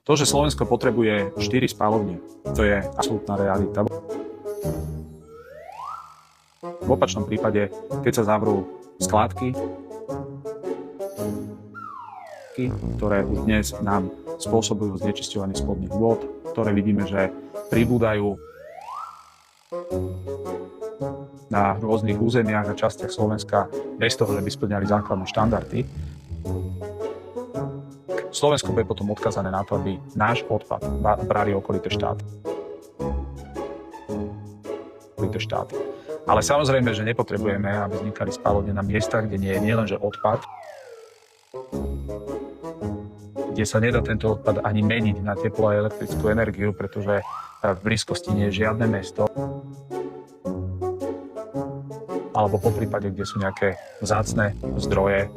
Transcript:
To, že Slovensko potrebuje 4 spaľovne, to je absolútna realita. V opačnom prípade, keď sa zavrú skládky, ktoré už dnes nám spôsobujú znečisťovanie spodných vôd, ktoré vidíme, že pribúdajú na rôznych územiach a častiach Slovenska bez toho, že by splňali základné štandardy. Slovensko bude potom odkazané na to, aby náš odpad brali okolité štáty. Ale samozrejme, že nepotrebujeme, aby vznikali spaľovne na miestach, kde nie je nielenže odpad, kde sa nedá tento odpad ani meniť na teplo a elektrickú energiu, pretože v blízkosti nie je žiadne mesto, alebo poprípade, kde sú nejaké vzácne zdroje